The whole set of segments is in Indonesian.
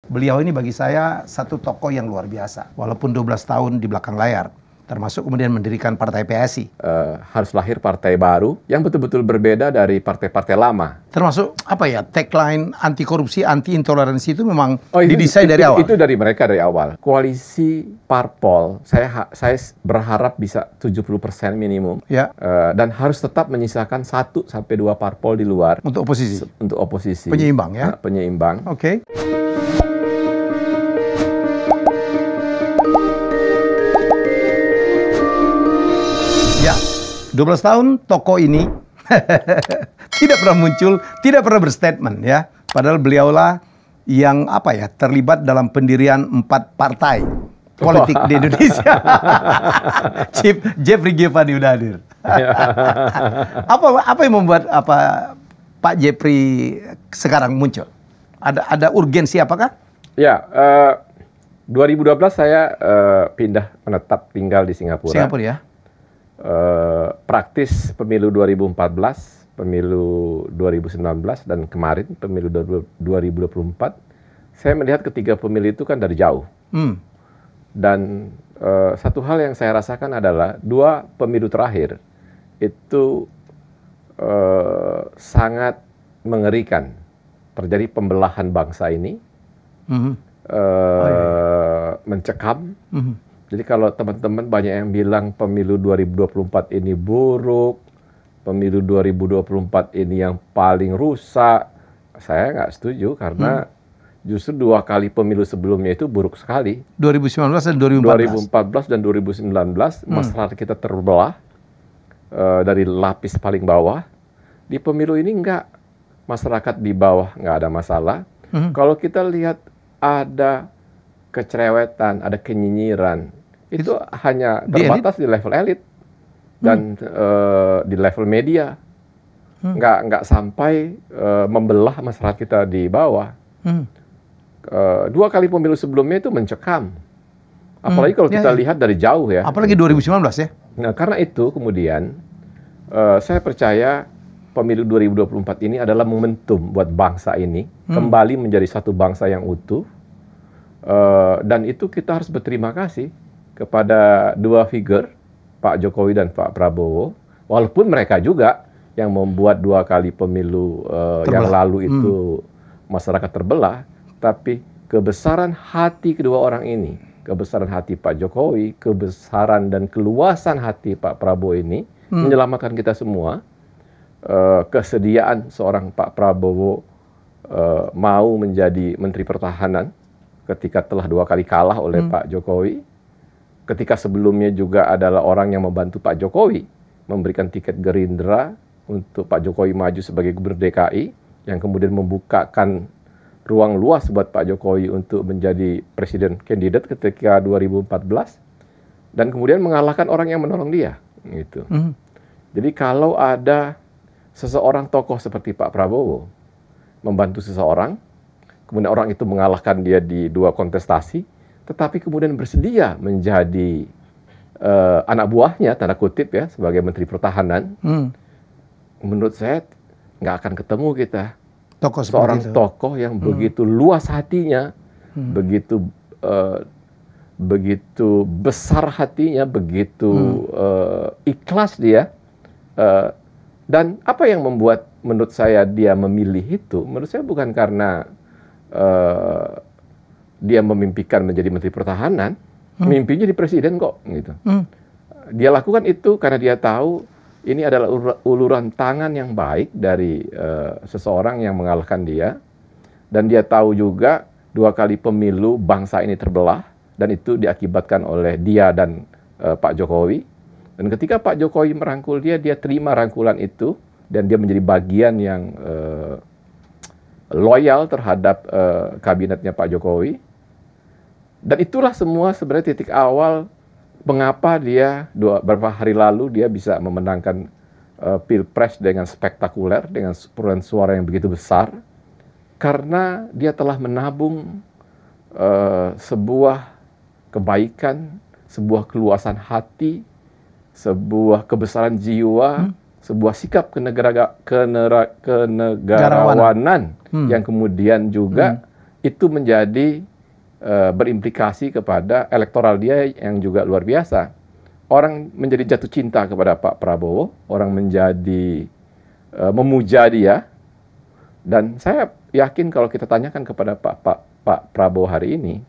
Beliau ini bagi saya satu tokoh yang luar biasa. Walaupun 12 tahun di belakang layar, termasuk kemudian mendirikan partai PSI. Harus lahir partai baru yang betul-betul berbeda dari partai-partai lama. Termasuk apa ya, tagline anti korupsi, anti intoleransi itu memang didesain dari awal. Itu dari mereka dari awal. Koalisi parpol, saya berharap bisa 70% minimum. Ya. Dan harus tetap menyisakan 1 sampai 2 parpol di luar. Untuk oposisi. Untuk oposisi. Penyeimbang ya. Penyeimbang. Oke. Ya, 12 tahun tokoh ini tidak pernah muncul, tidak pernah berstatement ya. Padahal beliaulah yang apa ya, terlibat dalam pendirian 4 partai politik di Indonesia. Chief Jeffrey Giovanni udah hadir. Apa yang membuat Pak Jeffrey sekarang muncul? Ada urgensi apakah? Ya, 2012 saya pindah menetap tinggal di Singapura. Singapura ya. Praktis pemilu 2014, pemilu 2019, dan kemarin pemilu 2024, saya melihat ketiga pemilu itu kan dari jauh. Dan satu hal yang saya rasakan adalah 2 pemilu terakhir itu sangat mengerikan. Terjadi pembelahan bangsa ini, mencekam. Jadi kalau teman-teman banyak yang bilang pemilu 2024 ini buruk, pemilu 2024 ini yang paling rusak, saya nggak setuju karena justru 2 kali pemilu sebelumnya itu buruk sekali. 2019 dan 2014. 2014 dan 2019 masyarakat kita terbelah dari lapis paling bawah. Di pemilu ini enggak, masyarakat di bawah nggak ada masalah. Kalau kita lihat ada kecerewetan, ada kenyinyiran, itu hanya terbatas di level elit dan di level media, nggak sampai membelah masyarakat kita di bawah. 2 kali pemilu sebelumnya itu mencekam, apalagi kalau kita lihat dari jauh ya. Apalagi 2019 ya. Nah, karena itu kemudian saya percaya pemilu 2024 ini adalah momentum buat bangsa ini kembali menjadi satu bangsa yang utuh. Dan itu kita harus berterima kasih kepada 2 figur, Pak Jokowi dan Pak Prabowo, walaupun mereka juga yang membuat 2 kali pemilu yang lalu itu masyarakat terbelah, tapi kebesaran hati kedua orang ini, kebesaran hati Pak Jokowi, kebesaran dan keluasan hati Pak Prabowo ini menyelamatkan kita semua. Kesediaan seorang Pak Prabowo mau menjadi Menteri Pertahanan ketika telah 2 kali kalah oleh Pak Jokowi, ketika sebelumnya juga adalah orang yang membantu Pak Jokowi memberikan tiket Gerindra untuk Pak Jokowi maju sebagai Gubernur DKI, yang kemudian membukakan ruang luas buat Pak Jokowi untuk menjadi presiden kandidat ketika 2014, dan kemudian mengalahkan orang yang menolong dia. Gitu. Jadi kalau ada seseorang tokoh seperti Pak Prabowo membantu seseorang, kemudian orang itu mengalahkan dia di 2 kontestasi, tetapi kemudian bersedia menjadi anak buahnya, tanda kutip ya, sebagai Menteri Pertahanan, menurut saya nggak akan ketemu kita seorang tokoh yang begitu luas hatinya, begitu besar hatinya, begitu ikhlas dia. Dan apa yang membuat menurut saya dia memilih itu, menurut saya bukan karena dia memimpikan menjadi Menteri Pertahanan, mimpinya di presiden kok, gitu. Dia lakukan itu karena dia tahu ini adalah uluran tangan yang baik dari seseorang yang mengalahkan dia, dan dia tahu juga 2 kali pemilu bangsa ini terbelah, dan itu diakibatkan oleh dia dan Pak Jokowi. Dan ketika Pak Jokowi merangkul dia, dia terima rangkulan itu, dan dia menjadi bagian yang loyal terhadap kabinetnya Pak Jokowi. Dan itulah semua sebenarnya titik awal mengapa dia beberapa hari lalu dia bisa memenangkan Pilpres dengan spektakuler, dengan perolehan suara yang begitu besar, karena dia telah menabung sebuah kebaikan, sebuah keluasan hati, sebuah kebesaran jiwa, sebuah sikap kenegarawanan yang kemudian juga itu menjadi berimplikasi kepada elektoral dia yang juga luar biasa. Orang menjadi jatuh cinta kepada Pak Prabowo, orang menjadi memuja dia, dan saya yakin kalau kita tanyakan kepada Pak Prabowo hari ini,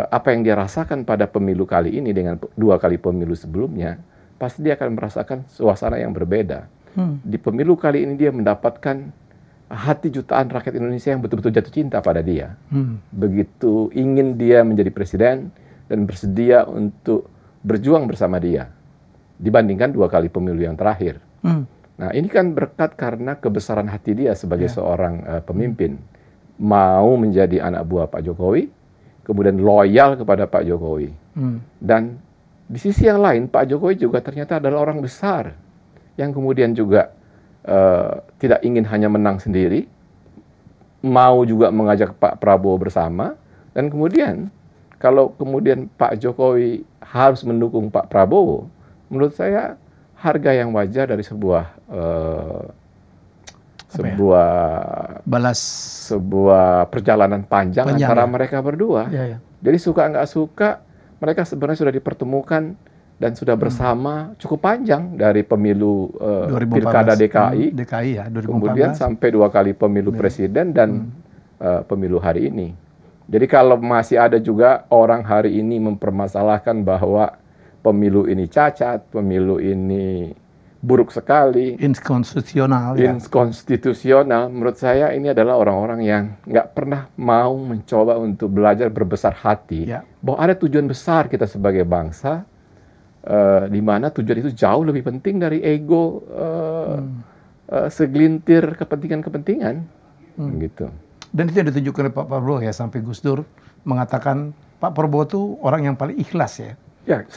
apa yang dia rasakan pada pemilu kali ini dengan 2 kali pemilu sebelumnya, pasti dia akan merasakan suasana yang berbeda. Di pemilu kali ini dia mendapatkan hati jutaan rakyat Indonesia yang betul-betul jatuh cinta pada dia. Begitu ingin dia menjadi presiden dan bersedia untuk berjuang bersama dia dibandingkan 2 kali pemilu yang terakhir. Nah, ini kan berkat karena kebesaran hati dia sebagai seorang pemimpin, mau menjadi anak buah Pak Jokowi, kemudian loyal kepada Pak Jokowi. Dan di sisi yang lain, Pak Jokowi juga ternyata adalah orang besar yang kemudian juga tidak ingin hanya menang sendiri, mau juga mengajak Pak Prabowo bersama, dan kemudian kalau kemudian Pak Jokowi harus mendukung Pak Prabowo, menurut saya harga yang wajar dari sebuah perjalanan panjang antara mereka berdua. Jadi suka nggak suka, mereka sebenarnya sudah dipertemukan dan sudah bersama cukup panjang dari pemilu Pilkada DKI, ya, 2014. Kemudian sampai 2 kali pemilu presiden dan pemilu hari ini. Jadi kalau masih ada juga orang hari ini mempermasalahkan bahwa pemilu ini cacat, pemilu ini buruk sekali, inkonstitusional, menurut saya ini adalah orang-orang yang nggak pernah mau mencoba untuk belajar berbesar hati, bahwa ada tujuan besar kita sebagai bangsa, di mana tujuan itu jauh lebih penting dari ego segelintir kepentingan-kepentingan, gitu. Dan itu yang ditunjukkan oleh Pak Prabowo ya, sampai Gus Dur mengatakan Pak Prabowo itu orang yang paling ikhlas ya. Ya,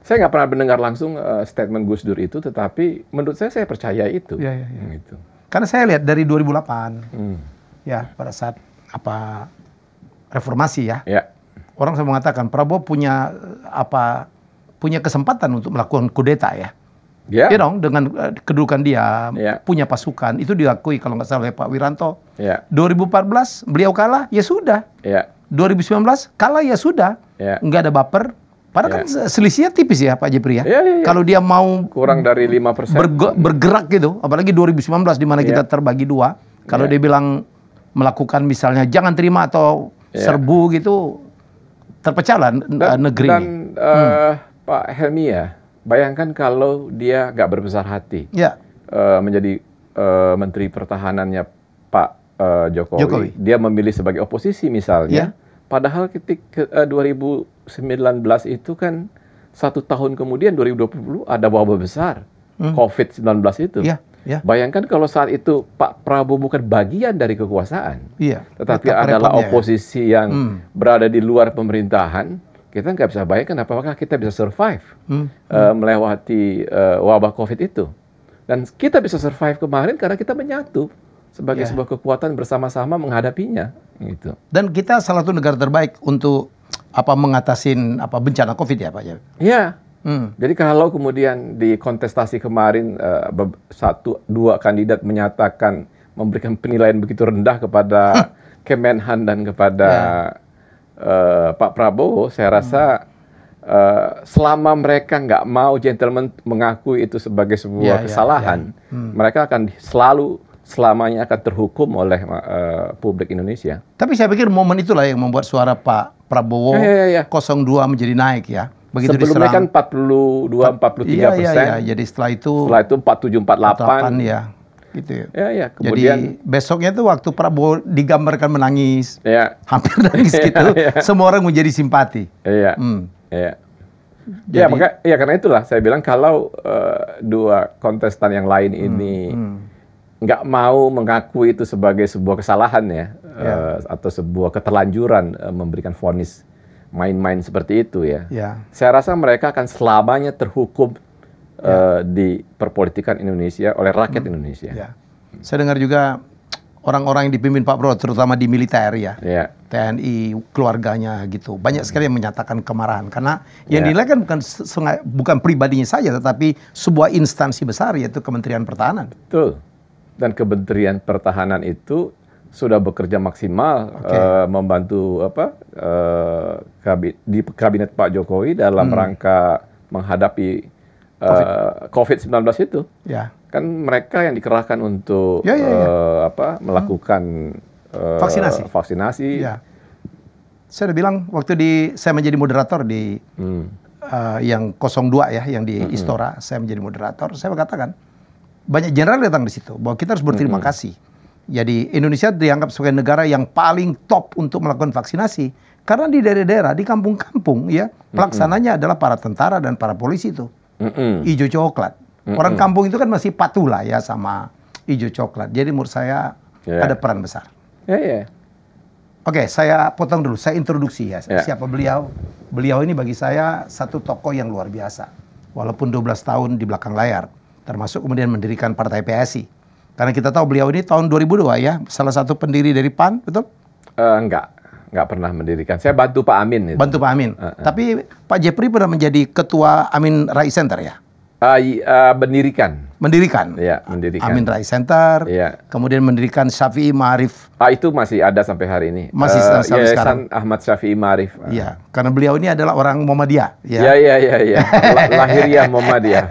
saya nggak pernah mendengar langsung statement Gus Dur itu, tetapi menurut saya percaya itu. Gitu. Karena saya lihat dari 2008, ya pada saat reformasi ya, orang saya mengatakan Prabowo punya kesempatan untuk melakukan kudeta ya. Ya dong, dengan kedudukan dia, punya pasukan, itu diakui kalau nggak salah oleh Pak Wiranto. 2014 beliau kalah, ya sudah. 2019 kalah, ya sudah. Nggak ada baper. Padahal kan selisihnya tipis ya Pak Jepri ya. Kalau dia mau kurang dari 5% bergerak gitu, apalagi 2019 di mana kita terbagi 2. Kalau dia bilang melakukan misalnya jangan terima atau serbu gitu, terpecah lah negeri ini. Pak Helmi ya, bayangkan kalau dia nggak berbesar hati menjadi Menteri Pertahanannya Pak Jokowi. Dia memilih sebagai oposisi misalnya. Padahal ketika 2019 itu kan 1 tahun kemudian 2020 ada wabah besar COVID-19 itu. Bayangkan kalau saat itu Pak Prabowo bukan bagian dari kekuasaan, tetapi adalah oposisi yang berada di luar pemerintahan, kita nggak bisa bayangkan apakah kita bisa survive melewati wabah COVID itu. Dan kita bisa survive kemarin karena kita menyatu sebagai sebuah kekuatan bersama-sama menghadapinya. Gitu. Dan kita salah satu negara terbaik untuk mengatasin bencana COVID ya Pak? Jadi kalau kemudian di kontestasi kemarin 1-2 kandidat menyatakan memberikan penilaian begitu rendah kepada Kemenhan dan kepada Pak Prabowo, saya rasa selama mereka nggak mau gentleman mengakui itu sebagai sebuah kesalahan, mereka akan selamanya akan terhukum oleh publik Indonesia. Tapi saya pikir momen itulah yang membuat suara Pak Prabowo 02 menjadi naik ya. Begitu sebelumnya kan 42-43%. Jadi setelah itu 47-48 ya. Gitu ya. Kemudian jadi besoknya itu waktu Prabowo digambarkan menangis, hampir nangis gitu, semua orang menjadi simpati. Karena itulah saya bilang kalau 2 kontestan yang lain ini nggak mau mengakui itu sebagai sebuah kesalahan atau sebuah keterlanjuran memberikan vonis main-main seperti itu ya. Saya rasa mereka akan selamanya terhukum di perpolitikan Indonesia oleh rakyat Indonesia. Saya dengar juga orang-orang yang dipimpin Pak Prabowo, terutama di militer TNI, keluarganya gitu, banyak sekali yang menyatakan kemarahan karena yang dinilai kan bukan pribadinya saja, tetapi sebuah instansi besar yaitu Kementerian Pertahanan. Betul. Dan Kementerian Pertahanan itu sudah bekerja maksimal membantu di kabinet Pak Jokowi dalam rangka menghadapi COVID-19 itu. Ya. Kan mereka yang dikerahkan untuk melakukan vaksinasi. Ya. Saya udah bilang waktu saya menjadi moderator di yang 02 ya, yang di Istora, saya menjadi moderator. Saya mengatakan banyak jenderal datang di situ bahwa kita harus berterima kasih. Jadi Indonesia dianggap sebagai negara yang paling top untuk melakukan vaksinasi karena di daerah-daerah, di kampung-kampung ya pelaksananya adalah para tentara dan para polisi itu hijau coklat. Orang kampung itu kan masih patuh lah ya sama hijau coklat. Jadi menurut saya ada peran besar. Oke, saya potong dulu. Saya introduksi ya. Siapa beliau? Beliau ini bagi saya satu tokoh yang luar biasa. Walaupun 12 tahun di belakang layar. Termasuk kemudian mendirikan partai PSI. Karena kita tahu beliau ini tahun 2002 ya. Salah satu pendiri dari PAN, betul? Enggak pernah mendirikan. Saya bantu Pak Amin. Bantu Pak Amin. Tapi Pak Jepri pernah menjadi ketua Amin Rais Center ya? Mendirikan. Ya, mendirikan. Amin Rais Center. Ya. Kemudian mendirikan Syafi'i Ma'arif. Itu masih ada sampai hari ini. Masih sampai sekarang. Ahmad Syafi'i Ma'arif. Iya, karena beliau ini adalah orang Muhammadiyah. Iya. Lahiriah Muhammadiyah.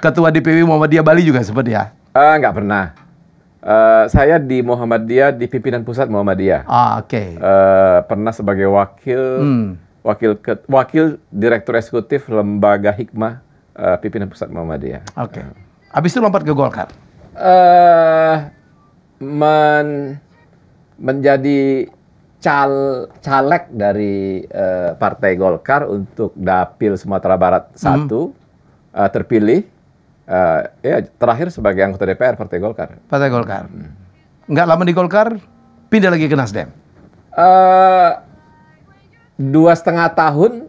Ketua DPW Muhammadiyah Bali juga sempat ya? Nggak pernah. Saya di Muhammadiyah, di pimpinan pusat Muhammadiyah. Oke. Pernah sebagai wakil direktur eksekutif lembaga hikmah pimpinan pusat Muhammadiyah. Oke. Habis itu lompat ke Golkar. Menjadi caleg dari Partai Golkar untuk Dapil Sumatera Barat 1, terpilih. Terakhir sebagai anggota DPR Partai Golkar. Partai Golkar. Nggak lama di Golkar, pindah lagi ke Nasdem. 2,5 tahun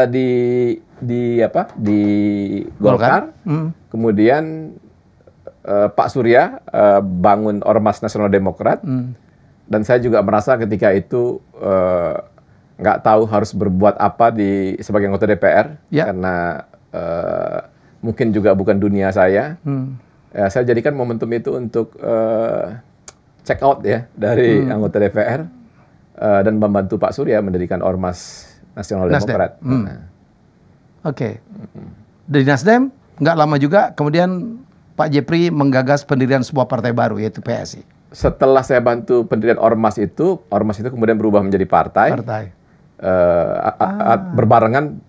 di Golkar. Kemudian Pak Surya bangun Ormas Nasional Demokrat. Dan saya juga merasa ketika itu nggak tahu harus berbuat apa sebagai anggota DPR karena mungkin juga bukan dunia saya. Saya jadikan momentum itu untuk check out ya dari anggota DPR dan membantu Pak Surya mendirikan Ormas Nasional Demokrat. Oke. Dari Nasdem nggak lama juga kemudian Pak Jepri menggagas pendirian sebuah partai baru yaitu PSI. Setelah saya bantu pendirian Ormas itu kemudian berubah menjadi partai. Berbarengan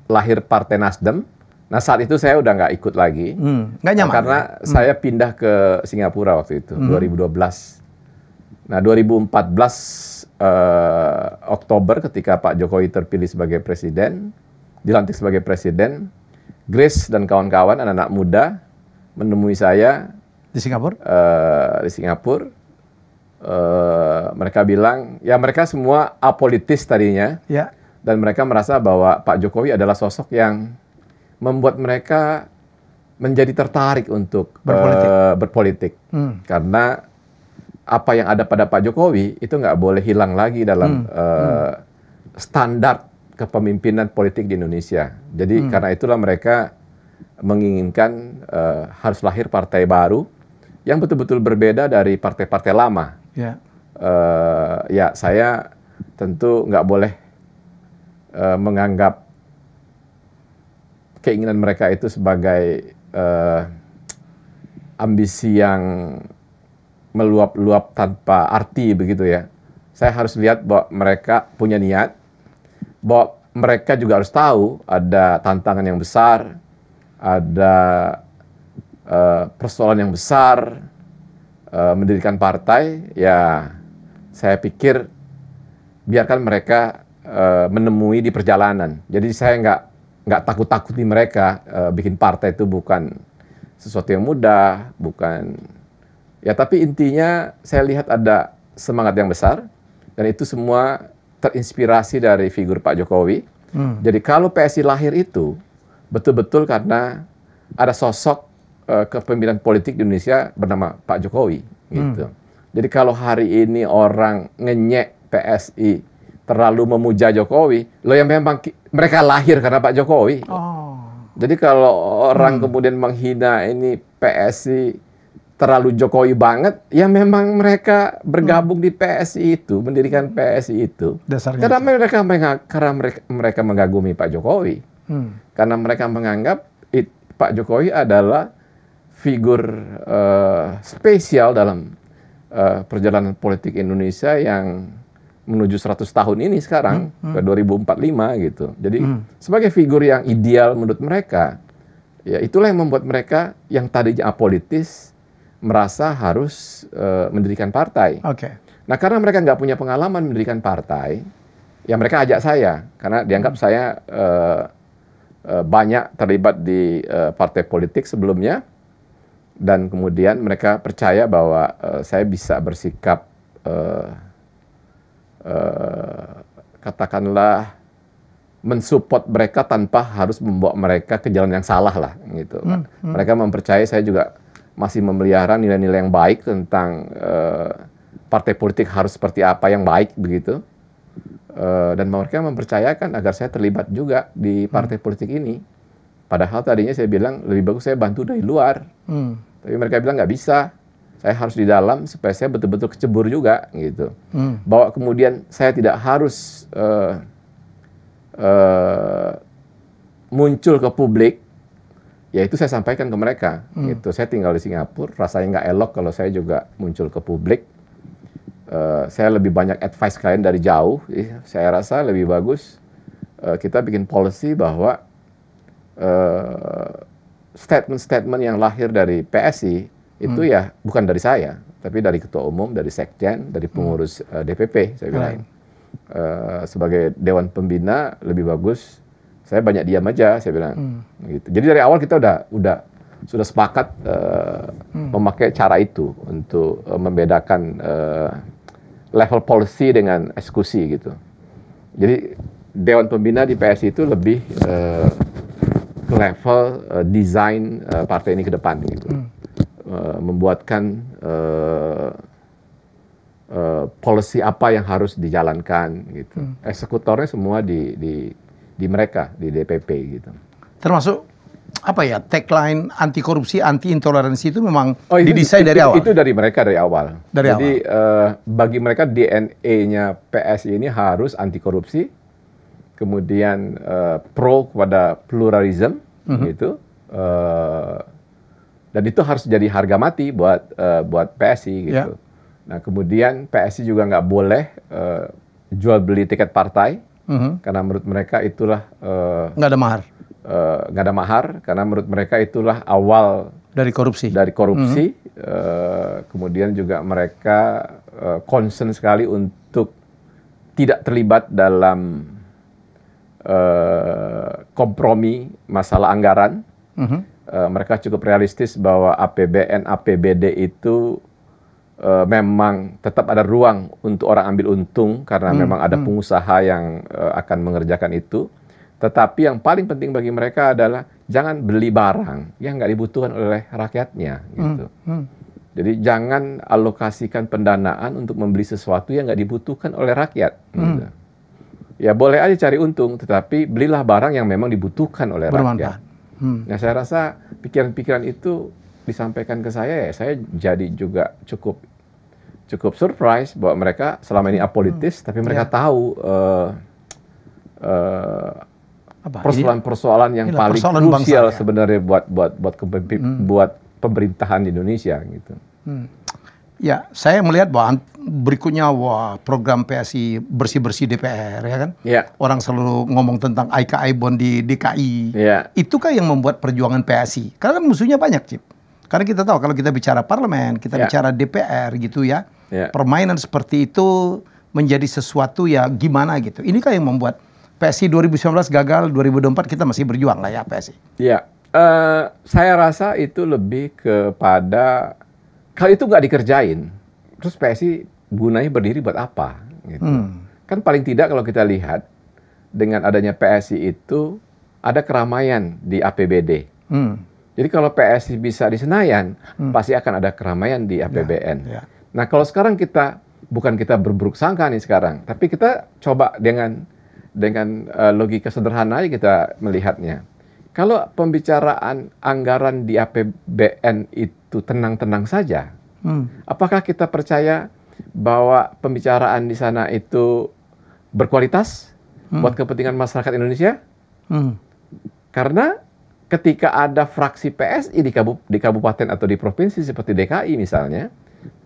lahir Partai Nasdem. Nah saat itu saya udah nggak ikut lagi. Nggak nyaman. Karena saya pindah ke Singapura waktu itu, 2012. Nah 2014 Oktober ketika Pak Jokowi terpilih sebagai presiden, dilantik sebagai presiden, Grace dan kawan-kawan anak-anak muda menemui saya di Singapura. Mereka bilang, ya mereka semua apolitis tadinya, dan mereka merasa bahwa Pak Jokowi adalah sosok yang membuat mereka menjadi tertarik untuk berpolitik. Karena apa yang ada pada Pak Jokowi itu nggak boleh hilang lagi dalam standar kepemimpinan politik di Indonesia. Jadi karena itulah mereka menginginkan harus lahir partai baru yang betul-betul berbeda dari partai-partai lama. Ya saya tentu nggak boleh menganggap keinginan mereka itu sebagai ambisi yang meluap-luap tanpa arti begitu ya. Saya harus lihat bahwa mereka punya niat, bahwa mereka juga harus tahu ada tantangan yang besar, ada persoalan yang besar, mendirikan partai. Ya saya pikir biarkan mereka menemui di perjalanan. Jadi saya nggak takut-takuti mereka. Bikin partai itu bukan sesuatu yang mudah, bukan. Ya tapi intinya saya lihat ada semangat yang besar dan itu semua terinspirasi dari figur Pak Jokowi. Jadi kalau PSI lahir itu betul-betul karena ada sosok kepemimpinan politik di Indonesia bernama Pak Jokowi. Gitu. Jadi kalau hari ini orang ngenyek PSI terlalu memuja Jokowi, yang memang mereka lahir karena Pak Jokowi. Jadi kalau orang kemudian menghina ini PSI terlalu Jokowi banget, ya memang mereka bergabung di PSI itu, mendirikan PSI itu. Dasarnya Karena mereka mengagumi Pak Jokowi. Karena mereka menganggap Pak Jokowi adalah figur spesial dalam perjalanan politik Indonesia yang menuju 100 tahun ini sekarang, ke 2045 gitu. Jadi sebagai figur yang ideal menurut mereka, ya itulah yang membuat mereka yang tadinya apolitis merasa harus mendirikan partai. Nah, karena mereka nggak punya pengalaman mendirikan partai, ya mereka ajak saya, karena dianggap saya banyak terlibat di partai politik sebelumnya, dan kemudian mereka percaya bahwa saya bisa bersikap katakanlah mensupport mereka tanpa harus membawa mereka ke jalan yang salah lah gitu. Mereka mempercayai saya juga masih memelihara nilai-nilai yang baik tentang partai politik harus seperti apa yang baik begitu. Dan mereka mempercayakan agar saya terlibat juga di partai politik ini. Padahal tadinya saya bilang lebih bagus saya bantu dari luar. Tapi mereka bilang nggak bisa. Saya harus di dalam supaya saya betul-betul kecebur juga gitu. Bahwa kemudian saya tidak harus muncul ke publik, ya itu saya sampaikan ke mereka. Gitu. Saya tinggal di Singapura, rasanya nggak elok kalau saya juga muncul ke publik. Saya lebih banyak advice kalian dari jauh. Saya rasa lebih bagus kita bikin policy bahwa statement-statement yang lahir dari PSI itu ya bukan dari saya, tapi dari ketua umum, dari sekjen, dari pengurus DPP, saya bilang. Sebagai Dewan Pembina lebih bagus saya banyak diam aja, saya bilang. Gitu. Jadi dari awal kita sudah sepakat memakai cara itu untuk membedakan level policy dengan eksekusi gitu. Jadi Dewan Pembina di PSI itu lebih ke level desain partai ini ke depan gitu. Membuatkan policy apa yang harus dijalankan gitu. Eksekutornya semua di mereka, di DPP gitu. Termasuk apa ya, tagline anti korupsi, anti intoleransi itu memang didesain dari awal. Itu dari mereka dari awal. Jadi bagi mereka DNA-nya PSI ini harus anti korupsi, kemudian pro kepada pluralism gitu. Dan itu harus jadi harga mati buat PSI gitu. Nah kemudian PSI juga nggak boleh jual beli tiket partai karena menurut mereka itulah nggak ada mahar. Nggak ada mahar karena menurut mereka itulah awal dari korupsi. Kemudian juga mereka concern sekali untuk tidak terlibat dalam kompromi masalah anggaran. Mereka cukup realistis bahwa APBN, APBD itu memang tetap ada ruang untuk orang ambil untung karena memang ada pengusaha yang akan mengerjakan itu. Tetapi yang paling penting bagi mereka adalah jangan beli barang yang nggak dibutuhkan oleh rakyatnya. Gitu. Jadi jangan alokasikan pendanaan untuk membeli sesuatu yang nggak dibutuhkan oleh rakyat. Gitu. Ya boleh aja cari untung, tetapi belilah barang yang memang dibutuhkan oleh rakyat. Nah saya rasa pikiran-pikiran itu disampaikan ke saya, ya saya jadi juga cukup surprise bahwa mereka selama ini apolitis, tapi mereka tahu persoalan-persoalan yang paling krusial sebenarnya buat pemerintahan di Indonesia gitu. Ya, saya melihat bahwa berikutnya program PSI bersih-bersih DPR ya kan. Orang selalu ngomong tentang IKI di DKI. Itukah yang membuat perjuangan PSI? Karena kan musuhnya banyak, Cip. Karena kita tahu kalau kita bicara parlemen, kita bicara DPR gitu ya. Permainan seperti itu menjadi sesuatu ya gimana gitu. Inikah yang membuat PSI 2019 gagal, 2024 kita masih berjuang lah ya PSI. Saya rasa itu lebih kepada kalau itu nggak dikerjain, terus PSI gunanya berdiri buat apa? Gitu. Kan paling tidak kalau kita lihat dengan adanya PSI itu ada keramaian di APBD. Jadi kalau PSI bisa di Senayan, pasti akan ada keramaian di APBN. Nah kalau sekarang bukan kita berburuk sangka nih sekarang, tapi kita coba dengan logika sederhana aja kita melihatnya. Kalau pembicaraan anggaran di APBN itu tenang-tenang saja, apakah kita percaya bahwa pembicaraan di sana itu berkualitas buat kepentingan masyarakat Indonesia? Karena ketika ada fraksi PSI di kabupaten atau di provinsi seperti DKI misalnya,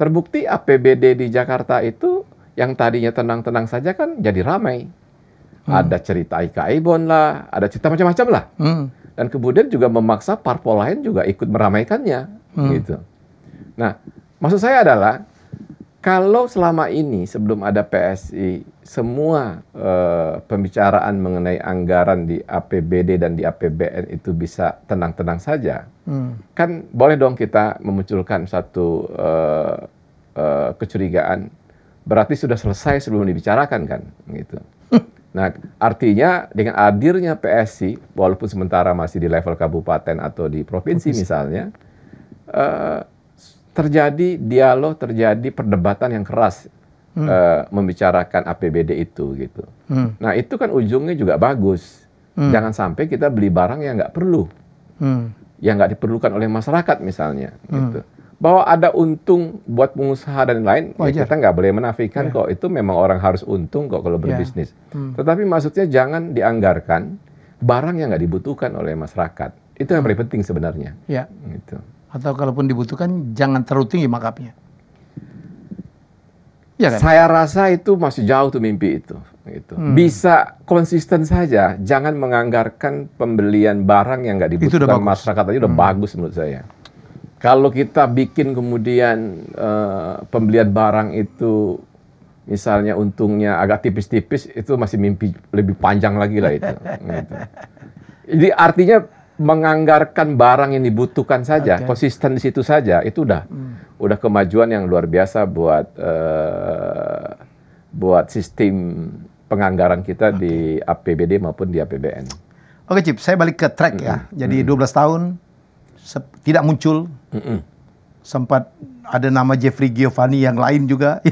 terbukti APBD di Jakarta itu yang tadinya tenang-tenang saja kan jadi ramai. Ada cerita Ika Ibon lah, ada cerita macam-macam lah. Dan kemudian juga memaksa parpol lain juga ikut meramaikannya. Gitu. Nah, maksud saya adalah, kalau selama ini sebelum ada PSI, semua pembicaraan mengenai anggaran di APBD dan di APBN itu bisa tenang-tenang saja, kan boleh dong kita memunculkan satu kecurigaan, berarti sudah selesai sebelum dibicarakan kan, gitu. Nah, artinya dengan hadirnya PSI, walaupun sementara masih di level kabupaten atau di provinsi misalnya, terjadi dialog, terjadi perdebatan yang keras membicarakan APBD itu, gitu. Nah, itu kan ujungnya juga bagus. Jangan sampai kita beli barang yang nggak perlu, yang nggak diperlukan oleh masyarakat misalnya, gitu. Bahwa ada untung buat pengusaha dan lain, ya kita nggak boleh menafikan kok, itu memang orang harus untung kok kalau berbisnis. Tetapi maksudnya jangan dianggarkan barang yang nggak dibutuhkan oleh masyarakat. Itu yang paling penting sebenarnya. Gitu. Atau kalaupun dibutuhkan, jangan terlalu tinggi markupnya. Ya kan? Saya rasa itu masih jauh tuh mimpi itu. Gitu. Bisa konsisten saja, jangan menganggarkan pembelian barang yang nggak dibutuhkan masyarakat aja udah bagus menurut saya. Kalau kita bikin kemudian pembelian barang itu misalnya untungnya agak tipis-tipis, itu masih mimpi lebih panjang lagi lah itu. Gitu. Jadi artinya menganggarkan barang yang dibutuhkan saja, konsisten di situ saja, itu udah kemajuan yang luar biasa buat sistem penganggaran kita di APBD maupun di APBN. Oke Cip, saya balik ke track ya. Jadi 12 tahun tidak muncul, sempat ada nama Jeffrey Giovanni yang lain juga,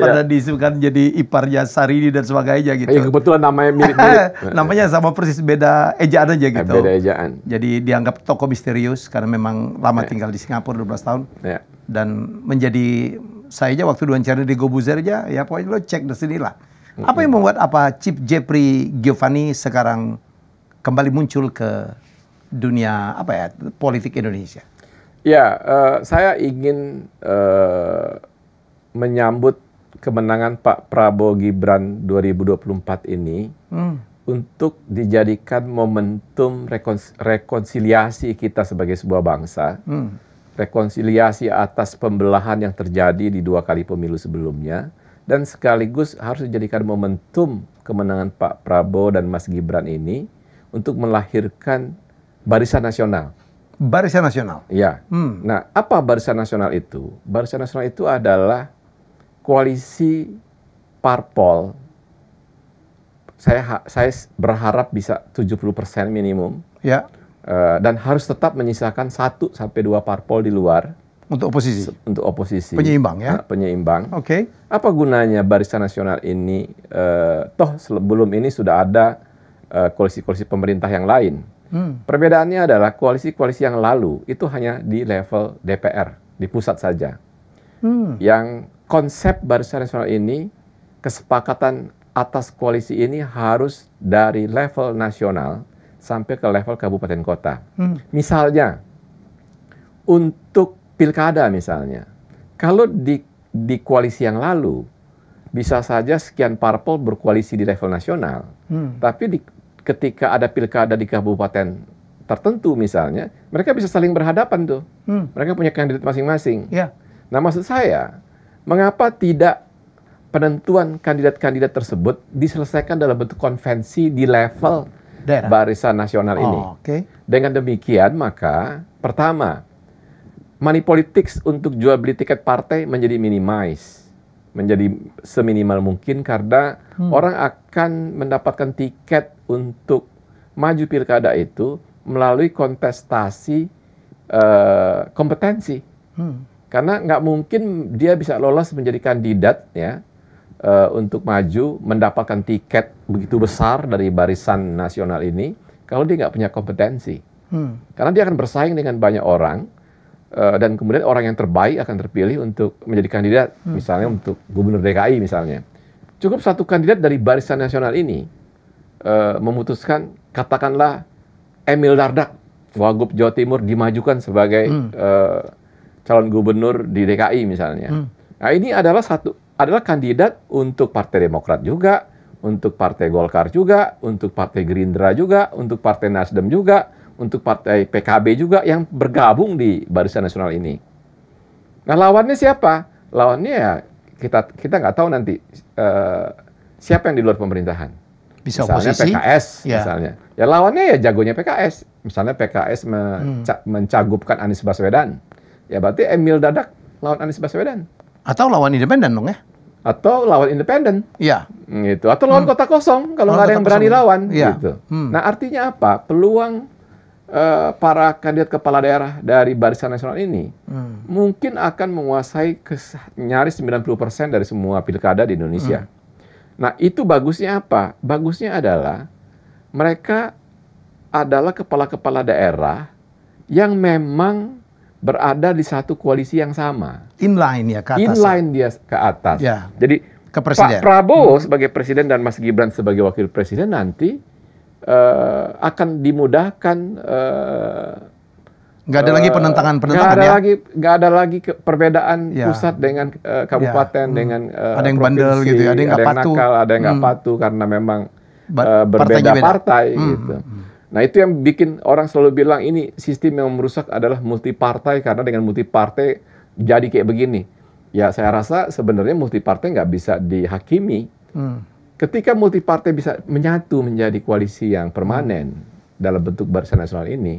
pada disebutkan jadi iparnya Sarini dan sebagainya gitu. Ya, kebetulan namanya mirip-mirip. Namanya sama persis, beda ejaan aja gitu. Beda ejaan. Jadi dianggap tokoh misterius karena memang lama tinggal di Singapura 12 tahun. Dan menjadi, saya aja waktu diwawancara di Gobuzer aja, ya pokoknya lo cek di sini lah. Apa yang membuat Chief Jeffrey Giovanni sekarang kembali muncul ke dunia politik Indonesia? Ya, saya ingin menyambut kemenangan Pak Prabowo Gibran 2024 ini untuk dijadikan momentum rekonsiliasi kita sebagai sebuah bangsa, rekonsiliasi atas pembelahan yang terjadi di 2 kali pemilu sebelumnya, dan sekaligus harus dijadikan momentum kemenangan Pak Prabowo dan Mas Gibran ini untuk melahirkan Barisan Nasional. Barisan Nasional? Ya. Nah, apa Barisan Nasional itu? Barisan Nasional itu adalah koalisi parpol. Saya berharap bisa 70% minimum. Ya. Dan harus tetap menyisakan 1 sampai 2 parpol di luar. Untuk oposisi? Untuk oposisi. Penyeimbang ya? Penyeimbang. Oke. Apa gunanya Barisan Nasional ini? Toh sebelum ini sudah ada koalisi-koalisi pemerintah yang lain. Perbedaannya adalah koalisi-koalisi yang lalu itu hanya di level DPR, di pusat saja. Yang konsep Barisan Nasional ini, kesepakatan atas koalisi ini harus dari level nasional sampai ke level kabupaten kota. Misalnya, untuk pilkada misalnya, kalau di koalisi yang lalu, bisa saja sekian parpol berkoalisi di level nasional, tapi ketika ada pilkada di kabupaten tertentu misalnya, mereka bisa saling berhadapan tuh. Mereka punya kandidat masing-masing. Nah, maksud saya, mengapa tidak penentuan kandidat-kandidat tersebut diselesaikan dalam bentuk konvensi di level daerah, Barisan Nasional ini? Dengan demikian, maka pertama, money politics untuk jual beli tiket partai menjadi minimize, menjadi seminimal mungkin, karena orang akan mendapatkan tiket untuk maju pilkada itu melalui kontestasi kompetensi. Karena nggak mungkin dia bisa lolos menjadi kandidat ya untuk maju mendapatkan tiket begitu besar dari Barisan Nasional ini kalau dia nggak punya kompetensi. Karena dia akan bersaing dengan banyak orang, dan kemudian orang yang terbaik akan terpilih untuk menjadi kandidat, misalnya untuk gubernur DKI misalnya. Cukup satu kandidat dari Barisan Nasional ini memutuskan, katakanlah Emil Dardak, Wagub Jawa Timur, dimajukan sebagai calon gubernur di DKI misalnya. Nah, ini adalah kandidat untuk Partai Demokrat juga, untuk Partai Golkar juga, untuk Partai Gerindra juga, untuk Partai Nasdem juga, untuk Partai PKB juga yang bergabung di Barisan Nasional ini. Nah, lawannya siapa? Lawannya ya kita nggak tahu nanti siapa yang di luar pemerintahan. Bisa misalnya oposisi, PKS, misalnya. Ya lawannya ya jagonya PKS. Misalnya PKS mencagupkan Anies Baswedan. Ya berarti Emil Dardak lawan Anies Baswedan. Atau lawan independen dong ya? Atau lawan independen. Iya. Gitu. Atau lawan kota kosong kalau nggak ada yang berani lawan. Gitu. Nah, artinya apa? Peluang para kandidat kepala daerah dari Barisan Nasional ini mungkin akan menguasai nyaris 90% dari semua pilkada di Indonesia. Nah, itu bagusnya apa? Bagusnya adalah mereka adalah kepala-kepala daerah yang memang berada di satu koalisi yang sama. Inline ya ke atas. Inline dia ke atas. Ya. Jadi ke presiden. Pak Prabowo sebagai presiden dan Mas Gibran sebagai wakil presiden nanti akan dimudahkan. Nggak ada lagi penentangan-penentangan ya? Nggak ada lagi perbedaan pusat dengan kabupaten, dengan ada yang bandel gitu ya, ada yang nggak patuh. nakal, ada yang nggak patuh karena memang berbeda partai gitu. Nah, itu yang bikin orang selalu bilang ini sistem yang merusak adalah multipartai, karena dengan multipartai jadi kayak begini. Ya, saya rasa sebenarnya multipartai nggak bisa dihakimi. Ketika multipartai bisa menyatu menjadi koalisi yang permanen dalam bentuk Barisan Nasional ini,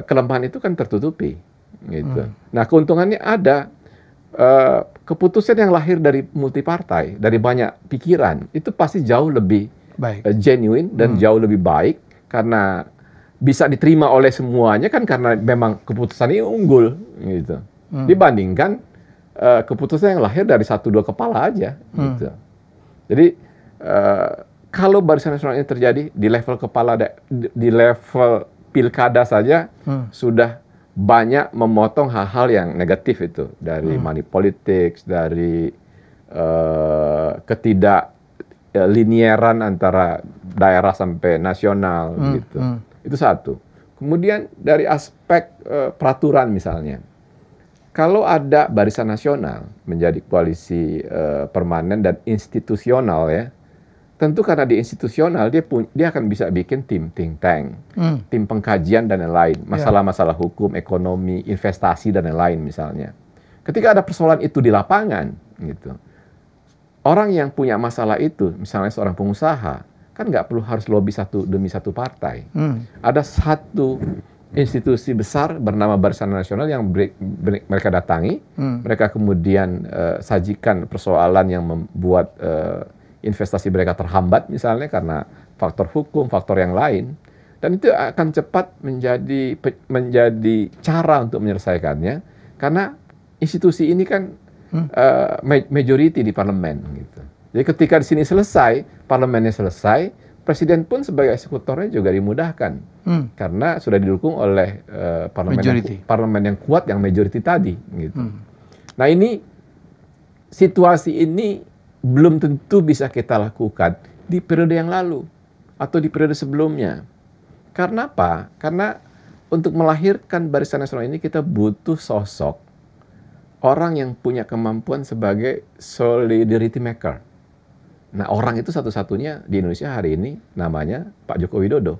kelemahan itu kan tertutupi. Gitu. Nah, keuntungannya ada. Keputusan yang lahir dari multipartai, dari banyak pikiran, itu pasti jauh lebih genuine dan jauh lebih baik. Karena bisa diterima oleh semuanya kan, karena memang keputusan ini unggul gitu. Dibandingkan keputusan yang lahir dari 1-2 kepala aja gitu. Jadi kalau Barisan Nasional ini terjadi di level di level pilkada saja sudah banyak memotong hal-hal yang negatif itu, dari money politics, dari linieran antara daerah sampai nasional gitu. Itu satu. Kemudian dari aspek peraturan misalnya, kalau ada Barisan Nasional menjadi koalisi permanen dan institusional ya, tentu karena di institusional dia akan bisa bikin tim think tank, tim pengkajian dan lain-lain, masalah-masalah hukum, ekonomi, investasi dan lain-lain misalnya. Ketika ada persoalan itu di lapangan gitu, orang yang punya masalah itu, misalnya seorang pengusaha, kan nggak perlu harus lobby satu demi satu partai. Ada satu institusi besar bernama Barisan Nasional yang mereka datangi, mereka kemudian sajikan persoalan yang membuat investasi mereka terhambat, misalnya karena faktor hukum, faktor yang lain, dan itu akan cepat menjadi cara untuk menyelesaikannya, karena institusi ini kan majority di parlemen gitu. Jadi ketika di sini selesai, parlemennya selesai, presiden pun sebagai eksekutornya juga dimudahkan karena sudah didukung oleh parlemen yang kuat, yang majority tadi gitu. Nah, ini situasi ini belum tentu bisa kita lakukan di periode yang lalu atau di periode sebelumnya. Karena apa? Karena untuk melahirkan Barisan Nasional ini kita butuh sosok orang yang punya kemampuan sebagai solidarity maker. Nah, orang itu satu-satunya di Indonesia hari ini namanya Pak Joko Widodo.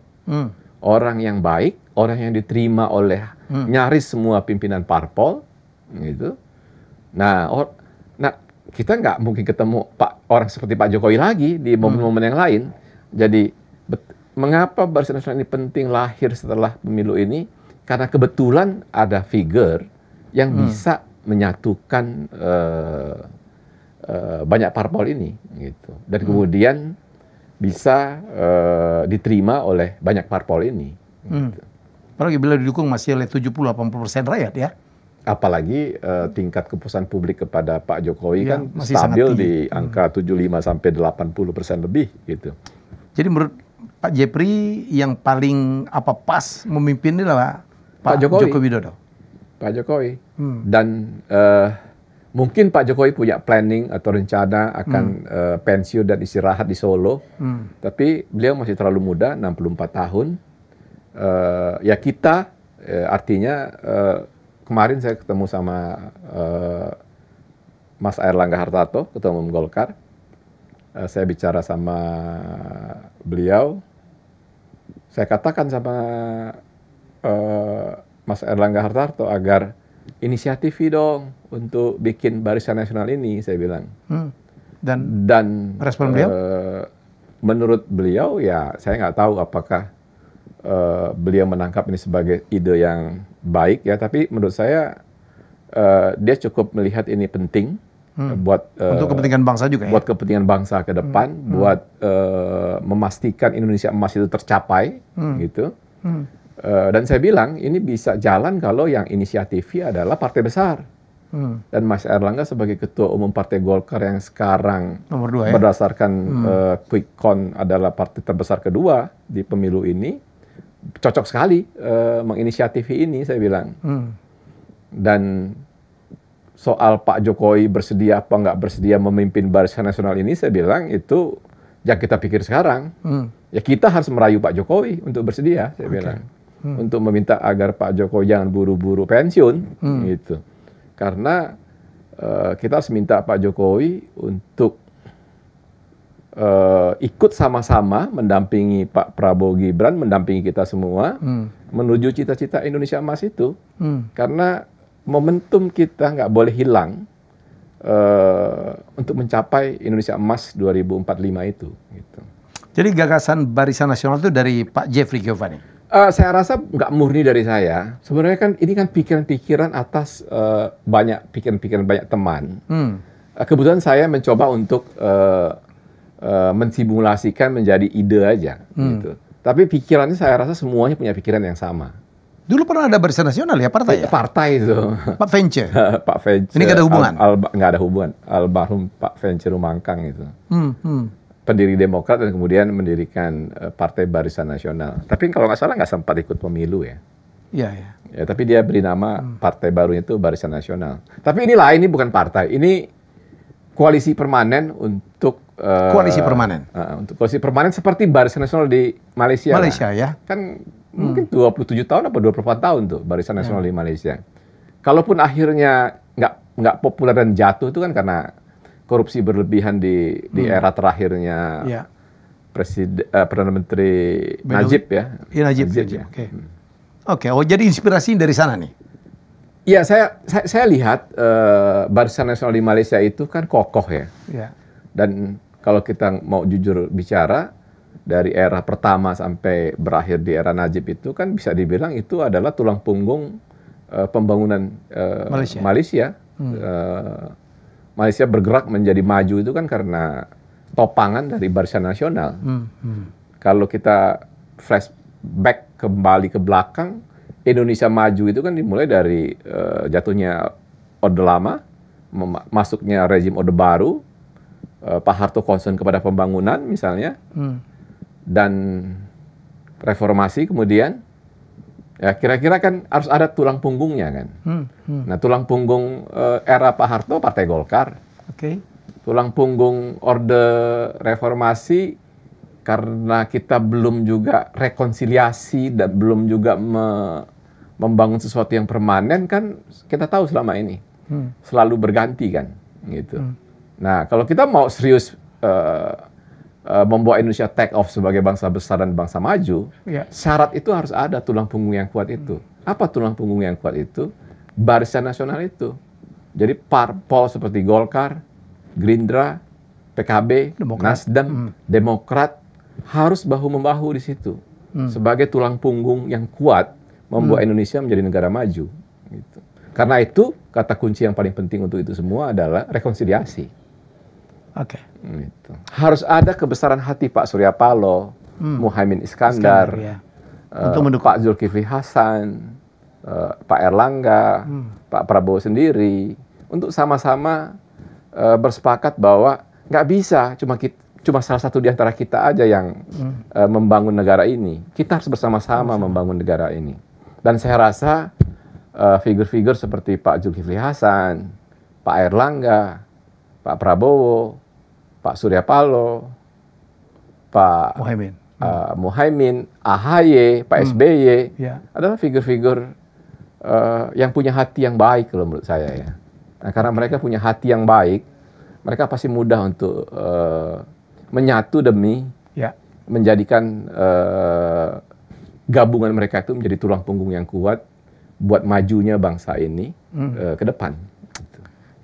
Orang yang baik, orang yang diterima oleh nyaris semua pimpinan parpol, gitu. Nah, kita nggak mungkin ketemu orang seperti Pak Jokowi lagi di momen-momen yang lain. Jadi, mengapa Barisan Nasional ini penting lahir setelah pemilu ini? Karena kebetulan ada figure yang bisa menyatukan banyak parpol ini, gitu. Dan kemudian bisa diterima oleh banyak parpol ini. Gitu. Apalagi bila didukung masih oleh 70-80% rakyat ya. Apalagi tingkat kepuasan publik kepada Pak Jokowi kan masih stabil di angka 75-80% lebih, gitu. Jadi menurut Pak Jeffrey yang paling pas memimpin ini adalah Pak Joko Widodo. Pak Jokowi. Dan mungkin Pak Jokowi punya planning atau rencana akan pensiun dan istirahat di Solo. Tapi beliau masih terlalu muda, 64 tahun. Ya kita, artinya kemarin saya ketemu sama Mas Airlangga Hartarto, Ketua Umum Golkar. Saya bicara sama beliau. Saya katakan sama Mas Airlangga Hartarto agar inisiatif dong untuk bikin Barisan Nasional ini, saya bilang. Dan respon beliau? Menurut beliau ya saya nggak tahu apakah beliau menangkap ini sebagai ide yang baik ya, tapi menurut saya dia cukup melihat ini penting buat untuk kepentingan bangsa juga buat kepentingan bangsa ke depan, buat memastikan Indonesia Emas itu tercapai gitu. Dan saya bilang ini bisa jalan kalau yang inisiatifnya adalah partai besar. Dan Mas Airlangga sebagai Ketua Umum Partai Golkar yang sekarang nomor 2 ya? Berdasarkan quick count adalah partai terbesar kedua di pemilu ini, cocok sekali menginisiatifi ini, saya bilang. Dan soal Pak Jokowi bersedia apa nggak bersedia memimpin Barisan Nasional ini, saya bilang itu yang kita pikir sekarang. Ya kita harus merayu Pak Jokowi untuk bersedia, saya bilang. Untuk meminta agar Pak Jokowi jangan buru-buru pensiun, gitu. Karena kita harus minta Pak Jokowi untuk ikut sama-sama mendampingi Pak Prabowo Gibran, mendampingi kita semua menuju cita-cita Indonesia Emas itu. Karena momentum kita nggak boleh hilang untuk mencapai Indonesia Emas 2045 itu. Gitu. Jadi gagasan Barisan Nasional itu dari Pak Jeffrey Giovanni? Saya rasa nggak murni dari saya. Sebenarnya kan ini kan pikiran-pikiran atas banyak pikiran-pikiran banyak teman. Kebetulan saya mencoba untuk mensimulasikan menjadi ide aja. Gitu. Tapi pikirannya saya rasa semuanya punya pikiran yang sama. Dulu pernah ada Barisan Nasional ya, partai ya? Partai itu. Pak Vence? Pak Vence. Ini nggak ada hubungan? Nggak ada hubungan. Almarhum Pak Vence Rumangkang itu. Pendiri Demokrat dan kemudian mendirikan Partai Barisan Nasional. Tapi kalau nggak salah nggak sempat ikut pemilu ya. Iya, iya. Ya, tapi dia beri nama partai barunya itu Barisan Nasional. Tapi ini lain, ini bukan partai. Ini koalisi permanen untuk koalisi permanen. Untuk koalisi permanen seperti Barisan Nasional di Malaysia. Malaysia ya. Kan mungkin 27 tahun apa 24 tahun tuh Barisan Nasional di Malaysia. Kalaupun akhirnya nggak populer dan jatuh itu kan karena korupsi berlebihan di era terakhirnya Perdana Menteri Najib ya. Iya, Najib. Oke. Oke, jadi inspirasi dari sana nih. Iya, saya lihat Barisan Nasional di Malaysia itu kan kokoh ya. Iya. Dan kalau kita mau jujur bicara, dari era pertama sampai berakhir di era Najib itu kan bisa dibilang itu adalah tulang punggung pembangunan Malaysia. Malaysia bergerak menjadi maju itu kan karena topangan dari Barisan Nasional. Kalau kita flashback kembali ke belakang, Indonesia maju itu kan dimulai dari jatuhnya Orde Lama, masuknya rezim Orde Baru, Pak Harto concern kepada pembangunan misalnya, dan reformasi kemudian, ya kira-kira kan harus ada tulang punggungnya kan. Nah tulang punggung era Pak Harto Partai Golkar. Tulang punggung Orde Reformasi karena kita belum juga rekonsiliasi dan belum juga membangun sesuatu yang permanen kan kita tahu selama ini selalu berganti kan gitu. Nah kalau kita mau serius membawa Indonesia take off sebagai bangsa besar dan bangsa maju, syarat itu harus ada tulang punggung yang kuat itu. Apa tulang punggung yang kuat itu? Barisan Nasional itu. Jadi parpol seperti Golkar, Gerindra, PKB, Nasdem, Demokrat harus bahu-membahu di situ sebagai tulang punggung yang kuat membuat Indonesia menjadi negara maju. Gitu. Karena itu kata kunci yang paling penting untuk itu semua adalah rekonsiliasi. Gitu. Harus ada kebesaran hati Pak Surya Paloh, Muhaimin Iskandar, untuk Pak Zulkifli Hasan, Pak Airlangga, Pak Prabowo sendiri, untuk sama-sama bersepakat bahwa nggak bisa cuma cuma salah satu di antara kita aja yang membangun negara ini. Kita harus bersama-sama membangun negara ini. Dan saya rasa figur-figur seperti Pak Zulkifli Hasan, Pak Airlangga, Pak Prabowo, Pak Surya Paloh, Pak Muhaimin, AHY, Pak SBY, adalah figur-figur yang punya hati yang baik kalau menurut saya ya. Nah, karena mereka punya hati yang baik, mereka pasti mudah untuk menyatu demi menjadikan gabungan mereka itu menjadi tulang punggung yang kuat buat majunya bangsa ini ke depan.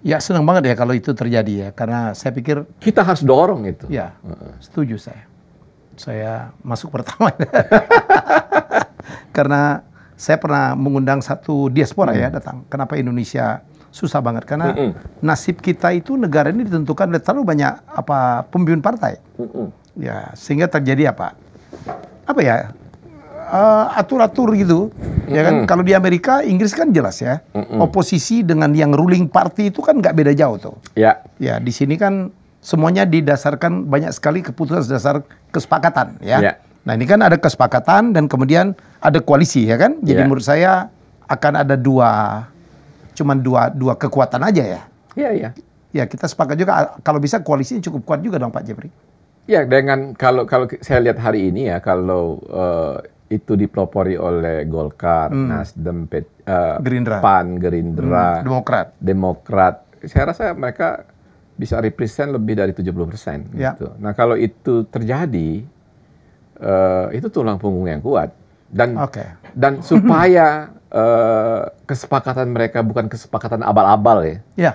Ya, senang banget ya kalau itu terjadi ya, karena saya pikir kita harus dorong itu. Ya, setuju saya. Saya masuk pertama. Karena saya pernah mengundang satu diaspora ya datang. Kenapa Indonesia susah banget? Karena nasib kita itu negara ini ditentukan oleh terlalu banyak pemimpin partai. Ya, sehingga terjadi apa ya? Atur-atur gitu, ya kan? Kalau di Amerika, Inggris kan jelas ya, oposisi dengan yang ruling party itu kan nggak beda jauh tuh. Ya, di sini kan semuanya didasarkan banyak sekali keputusan dasar kesepakatan, ya. Nah, ini kan ada kesepakatan dan kemudian ada koalisi, ya kan? Jadi menurut saya akan ada cuman dua kekuatan aja ya. Ya, kita sepakat juga kalau bisa koalisi cukup kuat juga dong Pak Jeffrey. Ya, dengan kalau saya lihat hari ini ya, kalau itu dipelopori oleh Golkar, Nasdem, Gerindra. PAN, Gerindra, Demokrat. Saya rasa mereka bisa represent lebih dari 70%. Gitu. Nah, kalau itu terjadi, itu tulang punggung yang kuat. Dan supaya kesepakatan mereka bukan kesepakatan abal-abal ya.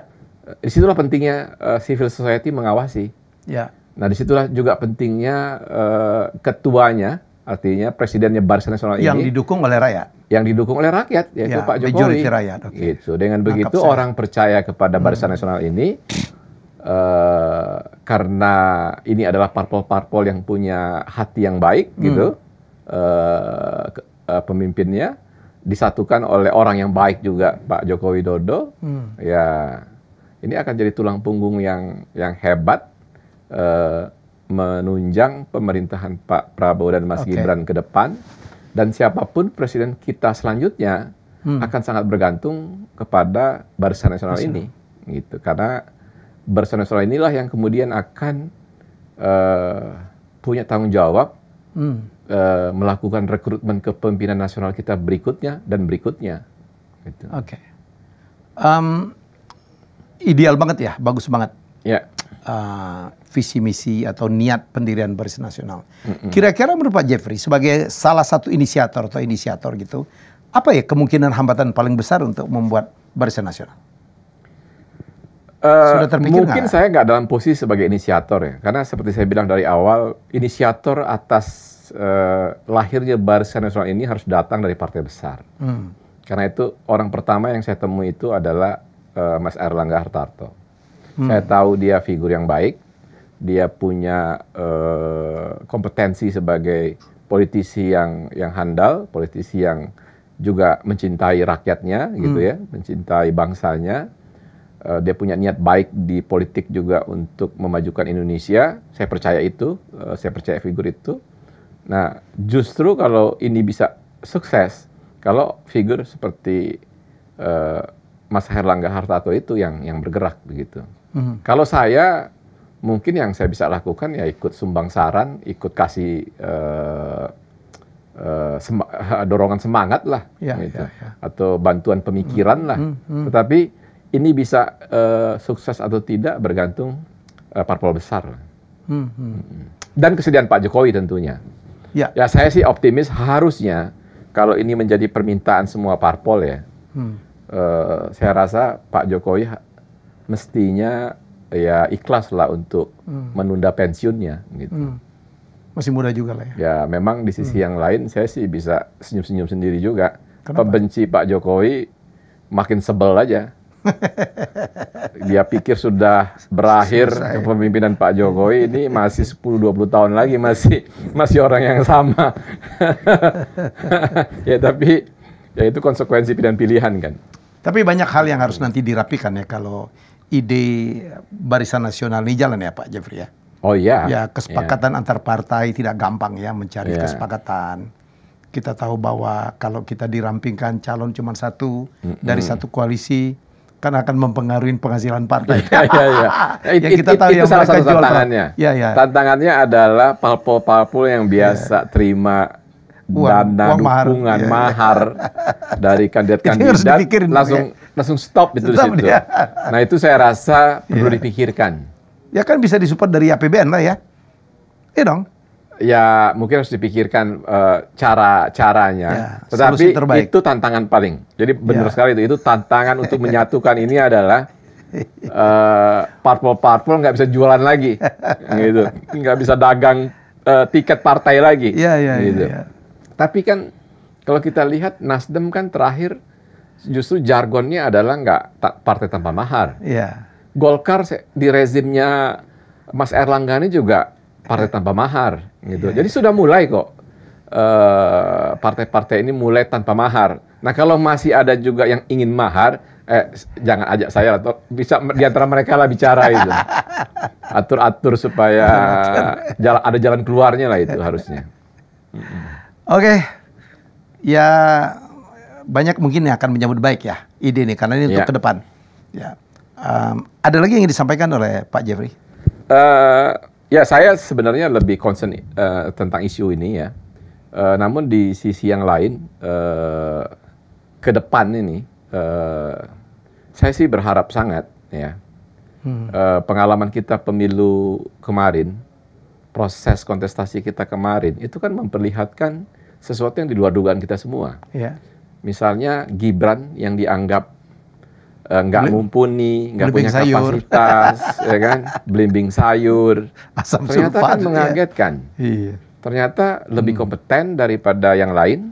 Disitulah pentingnya civil society mengawasi. Nah, disitulah juga pentingnya ketuanya, artinya presidennya Barisan Nasional ini yang didukung oleh rakyat. Yang didukung oleh rakyat, yaitu Pak Jokowi. Majority rakyat. Gitu. Dengan begitu orang percaya kepada Barisan Nasional ini, karena ini adalah parpol-parpol yang punya hati yang baik, gitu. Pemimpinnya disatukan oleh orang yang baik juga, Pak Joko Widodo. Ya, ini akan jadi tulang punggung yang hebat. Menunjang pemerintahan Pak Prabowo dan Mas Gibran ke depan, dan siapapun presiden kita selanjutnya akan sangat bergantung kepada Barisan Nasional ini, gitu. Karena Barisan Nasional inilah yang kemudian akan punya tanggung jawab melakukan rekrutmen kepemimpinan nasional kita berikutnya dan berikutnya. Gitu. Ideal banget ya, bagus banget. Ya. Visi misi atau niat pendirian Barisan Nasional. Kira-kira menurut Pak Jeffrey sebagai salah satu inisiator gitu, apa ya kemungkinan hambatan paling besar untuk membuat Barisan Nasional? Sudah terpikir mungkin saya nggak dalam posisi sebagai inisiator ya, karena seperti saya bilang dari awal, inisiator atas lahirnya Barisan Nasional ini harus datang dari partai besar. Karena itu orang pertama yang saya temui itu adalah Mas Airlangga Hartarto. Saya tahu dia figur yang baik, dia punya kompetensi sebagai politisi yang handal, politisi yang juga mencintai rakyatnya, gitu ya, mencintai bangsanya. Dia punya niat baik di politik juga untuk memajukan Indonesia. Saya percaya itu, saya percaya figur itu. Nah, justru kalau ini bisa sukses, kalau figur seperti Mas Airlangga Hartarto itu yang bergerak begitu. Kalau saya, mungkin yang saya bisa lakukan ya ikut sumbang saran, ikut kasih dorongan semangat lah, gitu. Atau bantuan pemikiran lah. Tetapi ini bisa sukses atau tidak bergantung parpol besar. Dan kesediaan Pak Jokowi tentunya. Ya, saya sih optimis harusnya kalau ini menjadi permintaan semua parpol ya. Saya rasa Pak Jokowi mestinya ya ikhlas lah untuk menunda pensiunnya gitu. Masih muda juga lah ya. Ya memang di sisi yang lain saya sih bisa senyum-senyum sendiri juga. Kenapa? Pembenci Pak Jokowi makin sebel aja. Dia pikir sudah berakhir kepemimpinan Pak Jokowi, ini masih 10-20 tahun lagi masih orang yang sama. Ya tapi ya itu konsekuensi pilihan kan. Tapi banyak hal yang harus nanti dirapikan ya kalau ide Barisan Nasional ini jalan ya Pak Jeffrey ya. Oh iya. Ya, kesepakatan antar partai tidak gampang ya mencari kesepakatan. Kita tahu bahwa kalau kita dirampingkan calon cuma satu dari satu koalisi, kan akan mempengaruhi penghasilan partai. Ya, kita tahu itu salah satu tantangannya. Tantangannya adalah parpol-parpol yang biasa terima dana dukungan mahar dari kandidat-kandidat langsung stop itu di situ. Nah, itu saya rasa perlu dipikirkan. Ya kan bisa disupport dari APBN lah ya. Iya dong. Ya mungkin harus dipikirkan cara-caranya. Tetapi itu tantangan paling. Jadi benar sekali itu tantangan untuk menyatukan ini adalah parpol-parpol nggak bisa jualan lagi, gitu. Nggak bisa dagang tiket partai lagi. Gitu. Tapi kan kalau kita lihat Nasdem kan terakhir justru jargonnya adalah nggak partai tanpa mahar. Golkar di rezimnya Mas Erlangga ini juga partai tanpa mahar, gitu. Jadi sudah mulai kok partai-partai ini mulai tanpa mahar. Nah kalau masih ada juga yang ingin mahar, jangan ajak saya atau bisa di antara mereka lah bicara itu, atur-atur supaya ada jalan keluarnya lah itu harusnya. Oke, ya banyak mungkin yang akan menyambut baik ya ide ini karena ini untuk ke depan. Ya. Ada lagi yang disampaikan oleh Pak Jeffrey? Ya saya sebenarnya lebih concern tentang isu ini ya. Namun di sisi yang lain, ke depan ini, saya sih berharap sangat ya. Pengalaman kita pemilu kemarin, proses kontestasi kita kemarin, itu kan memperlihatkan sesuatu yang di luar dugaan kita semua. Misalnya Gibran yang dianggap nggak mumpuni, nggak punya kapasitas, ya kan, belimbing sayur, ternyata kan mengagetkan. Ternyata lebih kompeten daripada yang lain.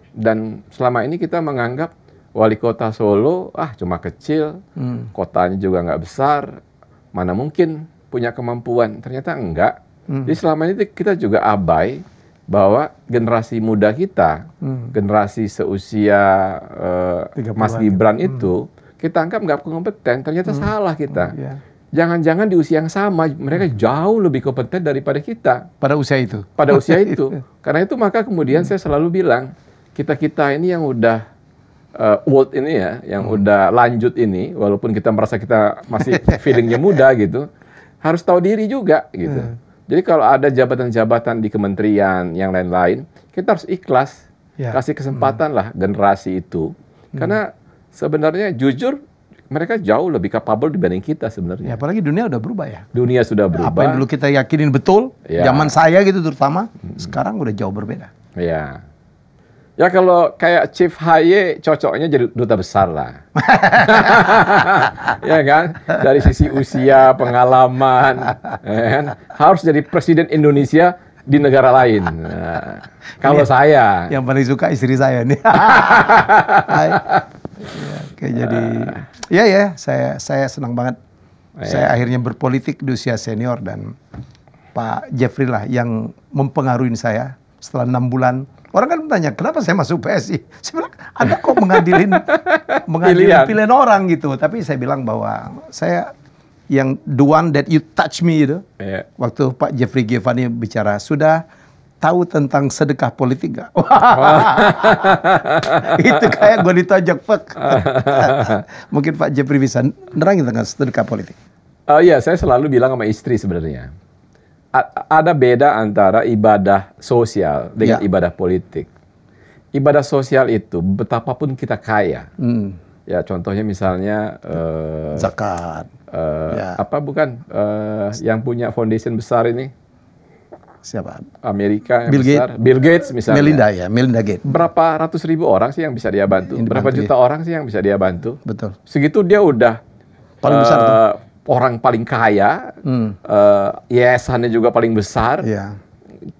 Dan selama ini kita menganggap wali kota Solo, cuma kecil, kotanya juga nggak besar, mana mungkin punya kemampuan. Ternyata enggak. Jadi selama ini kita juga abai bahwa generasi muda kita, generasi seusia Mas Gibran itu, kita anggap nggak kompeten, ternyata salah kita. Jangan-jangan di usia yang sama, mereka jauh lebih kompeten daripada kita. Pada usia itu? Pada usia itu. Karena itu maka kemudian saya selalu bilang, kita-kita ini yang udah old ini ya, yang udah lanjut ini, walaupun kita merasa kita masih feelingnya muda gitu, harus tahu diri juga gitu. Jadi kalau ada jabatan-jabatan di kementerian, yang lain-lain, kita harus ikhlas, kasih kesempatan lah generasi itu. Karena sebenarnya jujur mereka jauh lebih capable dibanding kita sebenarnya. Apalagi dunia udah berubah ya. Dunia sudah berubah. Apa yang dulu kita yakinin betul, zaman saya gitu terutama, sekarang udah jauh berbeda. Ya kalau kayak Chief Haye cocoknya jadi duta besar lah. Ya kan? Dari sisi usia, pengalaman, kan? Harus jadi presiden Indonesia di negara lain. Nah, kalau saya yang paling suka istri saya nih. Jadi saya senang banget. Saya akhirnya berpolitik di usia senior dan Pak Jeffrey lah yang mempengaruhi saya setelah 6 bulan. Orang kan bertanya, kenapa saya masuk PSI? Saya bilang, Anda kok mengadilin pilihan orang gitu. Tapi saya bilang bahwa saya yang the one that you touch me itu. Waktu Pak Jeffrey Giovanni bicara, sudah tahu tentang sedekah politik gak? Itu kayak gue ditojok, Pak. Mungkin Pak Jeffrey bisa nerangin tentang sedekah politik. Iya, saya selalu bilang sama istri sebenarnya. Ada beda antara ibadah sosial dengan ibadah politik. Ibadah sosial itu betapapun kita kaya. Ya contohnya misalnya zakat. Yang punya foundation besar ini? Siapa? Amerika yang besar. Bill Gates misalnya. Melinda Gates. Berapa ratus ribu orang sih yang bisa dia bantu? Berapa juta orang sih yang bisa dia bantu? Betul. Segitu dia udah paling besar tuh. Orang paling kaya, yayasannya juga paling besar.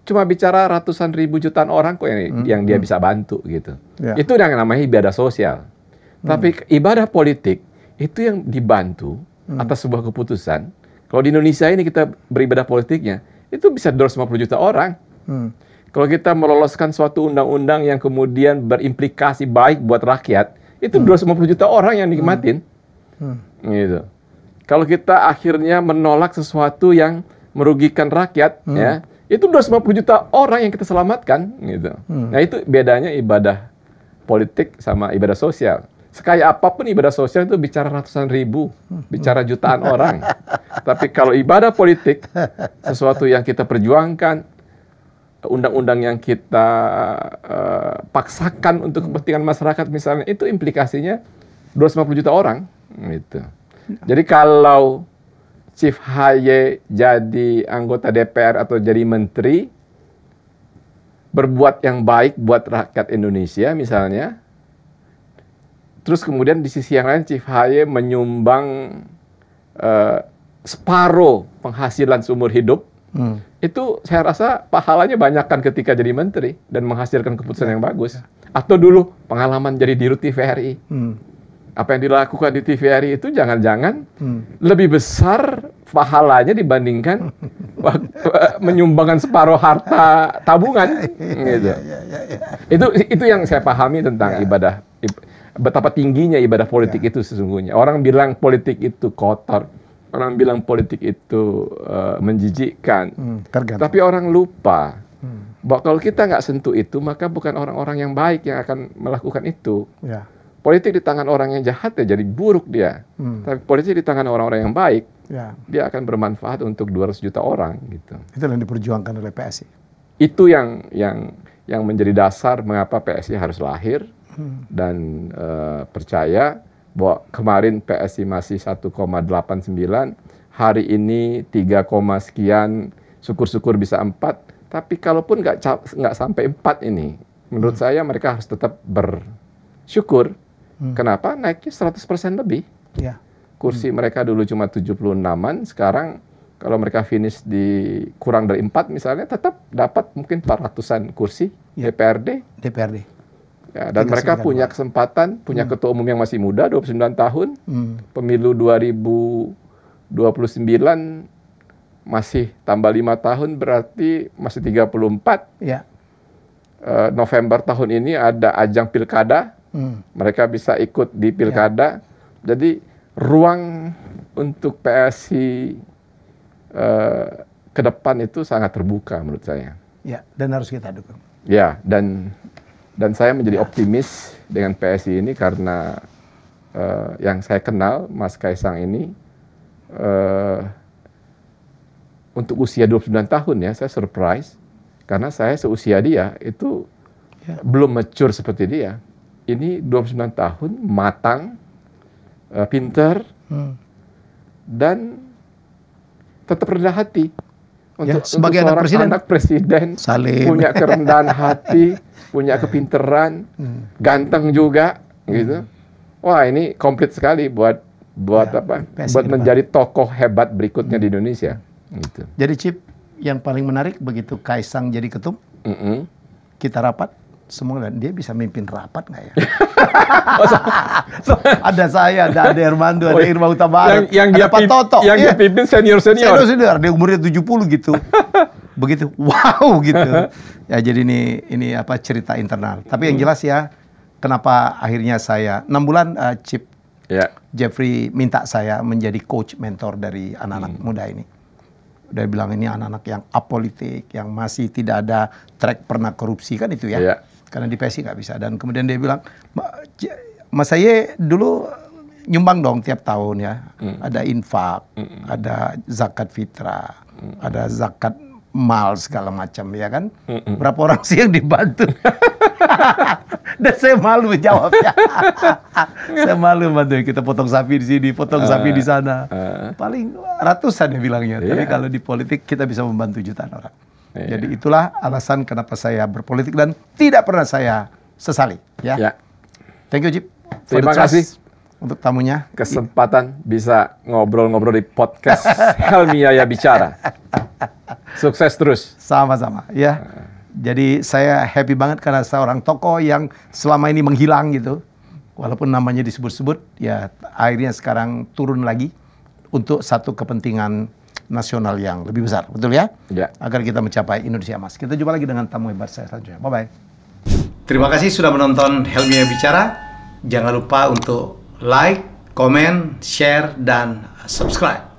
Cuma bicara ratusan ribu jutaan orang kok yang dia bisa bantu gitu. Itu yang namanya ibadah sosial. Tapi ibadah politik itu yang dibantu atas sebuah keputusan. Kalau di Indonesia ini kita beribadah politiknya, itu bisa 250 juta orang. Kalau kita meloloskan suatu undang-undang yang kemudian berimplikasi baik buat rakyat, itu 250 juta orang yang nikmatin. Gitu. Kalau kita akhirnya menolak sesuatu yang merugikan rakyat, ya, itu 250 juta orang yang kita selamatkan, gitu. Nah, itu bedanya ibadah politik sama ibadah sosial. Sekaya apapun ibadah sosial itu bicara ratusan ribu, bicara jutaan orang. Tapi kalau ibadah politik, sesuatu yang kita perjuangkan, undang-undang yang kita paksakan untuk kepentingan masyarakat misalnya, itu implikasinya 250 juta orang, gitu. Jadi kalau Chief Haye jadi anggota DPR atau jadi menteri, berbuat yang baik buat rakyat Indonesia misalnya, terus kemudian di sisi yang lain Chief Haye menyumbang separuh penghasilan seumur hidup, itu saya rasa pahalanya banyak kan ketika jadi menteri dan menghasilkan keputusan yang bagus. Atau dulu pengalaman jadi dirut TVRI. Apa yang dilakukan di TVRI itu jangan-jangan lebih besar pahalanya dibandingkan menyumbangkan separuh harta tabungan, gitu. Itu yang saya pahami tentang ibadah, betapa tingginya ibadah politik itu sesungguhnya. Orang bilang politik itu kotor, orang bilang politik itu menjijikkan, tapi orang lupa bahwa kalau kita nggak sentuh itu, maka bukan orang-orang yang baik yang akan melakukan itu. Politik di tangan orang yang jahat ya jadi buruk dia. Tapi politik di tangan orang-orang yang baik, dia akan bermanfaat untuk 200 juta orang, gitu. Itu yang diperjuangkan oleh PSI. Itu yang menjadi dasar mengapa PSI harus lahir, dan percaya bahwa kemarin PSI masih 1,89, hari ini 3, sekian, syukur-syukur bisa 4. Tapi kalaupun nggak sampai 4 ini, menurut saya mereka harus tetap bersyukur. Kenapa? Naiknya 100% lebih. Kursi mereka dulu cuma 76-an, sekarang kalau mereka finish di kurang dari 4 misalnya, tetap dapat mungkin 400-an kursi DPRD. Ya, dan mereka punya kesempatan, punya ketua umum yang masih muda, 29 tahun, pemilu 2029 masih tambah 5 tahun, berarti masih 34. November tahun ini ada ajang pilkada, mereka bisa ikut di pilkada. Jadi ruang untuk PSI ke depan itu sangat terbuka menurut saya. Dan harus kita dukung. Dan saya menjadi optimis dengan PSI ini karena yang saya kenal Mas Kaisang ini untuk usia 29 tahun ya, saya surprise karena saya seusia dia itu belum mature seperti dia. Ini 29 tahun, matang, pinter, dan tetap rendah hati. Untuk sebagai anak presiden punya kerendahan hati, punya kepinteran, ganteng juga, gitu. Wah, ini komplit sekali buat menjadi tokoh hebat berikutnya di Indonesia. Gitu. Jadi Chip, yang paling menarik begitu Kaisang jadi ketum, kita rapat. Semua, dan dia bisa mimpin rapat nggak ya? Ada saya, ada Ade Hermando, ada Irma Utabara, ada Pak Toto. Yang dia pimpin senior. Dia umurnya 70 gitu. Begitu, wow gitu. Ya jadi ini apa cerita internal. Tapi yang jelas ya, kenapa akhirnya saya 6 bulan Chip Jeffrey minta saya menjadi coach mentor dari anak-anak muda ini. Dia bilang ini anak-anak yang apolitik, yang masih tidak ada track pernah korupsi kan itu ya. Karena di PSI nggak bisa. Dan kemudian dia bilang, Mas Haye dulu nyumbang dong tiap tahun ya. Ada infak, ada zakat fitrah, ada zakat mal segala macam ya kan. Berapa orang sih yang dibantu? Dan saya malu jawabnya. Saya malu bantu, kita potong sapi di sini, potong sapi di sana. Paling ratusan ya bilangnya. Tapi kalau di politik kita bisa membantu jutaan orang. Jadi itulah alasan kenapa saya berpolitik dan tidak pernah saya sesali. Thank you, Chip. Terima kasih untuk tamunya. Kesempatan bisa ngobrol-ngobrol di podcast Helmiaya Bicara. Sukses terus. Sama-sama ya. Jadi saya happy banget karena seorang tokoh yang selama ini menghilang gitu. Walaupun namanya disebut-sebut, ya akhirnya sekarang turun lagi untuk satu kepentingan nasional yang lebih besar. Betul ya? Agar kita mencapai Indonesia Emas. Kita jumpa lagi dengan tamu hebat saya selanjutnya. Bye-bye. Terima kasih sudah menonton Helmiaya Bicara. Jangan lupa untuk like, komen, share, dan subscribe.